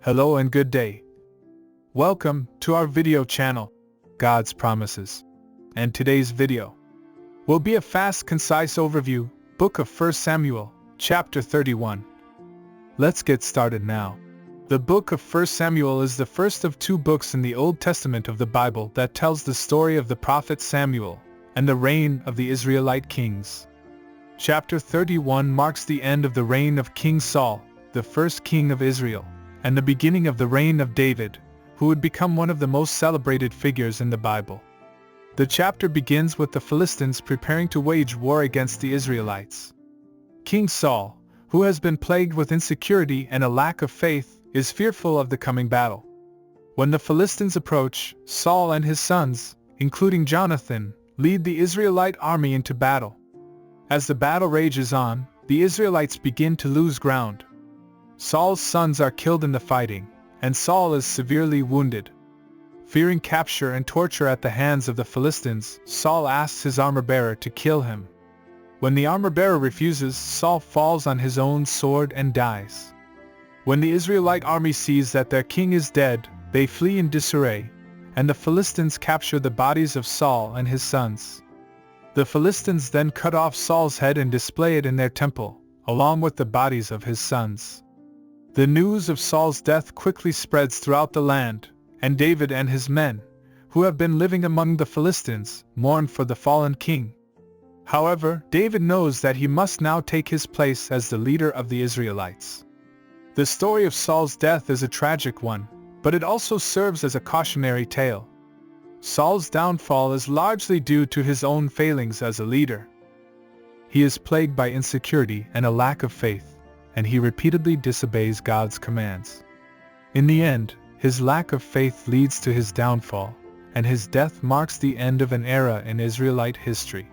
Hello and good day. Welcome to our video channel, God's Promises. And today's video will be a fast, concise overview, book of 1 Samuel, chapter 31. Let's get started now. The book of 1 Samuel is the first of two books in the Old Testament of the Bible that tells the story of the prophet Samuel and the reign of the Israelite kings. Chapter 31 marks the end of the reign of King Saul, the first king of Israel, and the beginning of the reign of David, who would become one of the most celebrated figures in the Bible. The chapter begins with the Philistines preparing to wage war against the Israelites. King Saul, who has been plagued with insecurity and a lack of faith, is fearful of the coming battle. When the Philistines approach, Saul and his sons, including Jonathan, lead the Israelite army into battle. As the battle rages on, the Israelites begin to lose ground. Saul's sons are killed in the fighting, and Saul is severely wounded. Fearing capture and torture at the hands of the Philistines, Saul asks his armor-bearer to kill him. When the armor-bearer refuses, Saul falls on his own sword and dies. When the Israelite army sees that their king is dead, they flee in disarray, and the Philistines capture the bodies of Saul and his sons. The Philistines then cut off Saul's head and display it in their temple, along with the bodies of his sons. The news of Saul's death quickly spreads throughout the land, and David and his men, who have been living among the Philistines, mourn for the fallen king. However, David knows that he must now take his place as the leader of the Israelites. The story of Saul's death is a tragic one, but it also serves as a cautionary tale. Saul's downfall is largely due to his own failings as a leader. He is plagued by insecurity and a lack of faith, and he repeatedly disobeys God's commands. In the end, his lack of faith leads to his downfall, and his death marks the end of an era in Israelite history.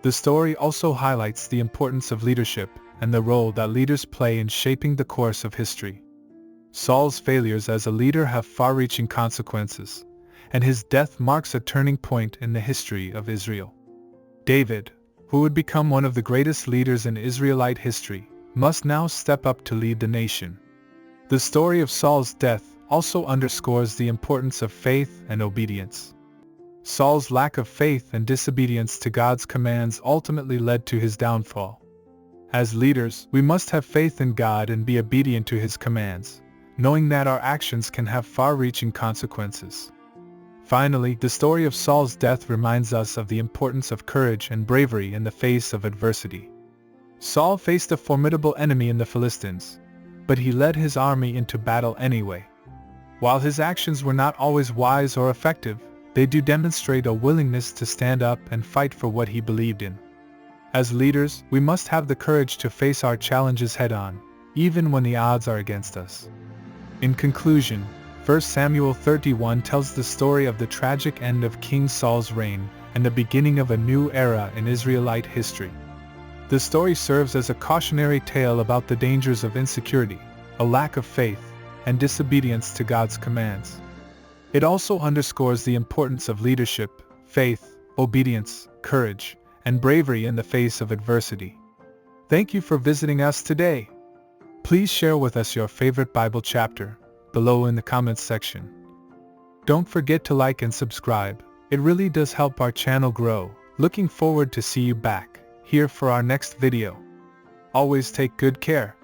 The story also highlights the importance of leadership and the role that leaders play in shaping the course of history. Saul's failures as a leader have far-reaching consequences, and his death marks a turning point in the history of Israel. David, who would become one of the greatest leaders in Israelite history, must now step up to lead the nation. The story of Saul's death also underscores the importance of faith and obedience. Saul's lack of faith and disobedience to God's commands ultimately led to his downfall. As leaders, we must have faith in God and be obedient to His commands, knowing that our actions can have far-reaching consequences. Finally, the story of Saul's death reminds us of the importance of courage and bravery in the face of adversity. Saul faced a formidable enemy in the Philistines, but he led his army into battle anyway. While his actions were not always wise or effective, they do demonstrate a willingness to stand up and fight for what he believed in. As leaders, we must have the courage to face our challenges head-on, even when the odds are against us. In conclusion, 1 Samuel 31 tells the story of the tragic end of King Saul's reign and the beginning of a new era in Israelite history. The story serves as a cautionary tale about the dangers of insecurity, a lack of faith, and disobedience to God's commands. It also underscores the importance of leadership, faith, obedience, courage, and bravery in the face of adversity. Thank you for visiting us today. Please share with us your favorite Bible chapter below in the comments section. Don't forget to like and subscribe. It really does help our channel grow. Looking forward to see you back here for our next video. Always take good care.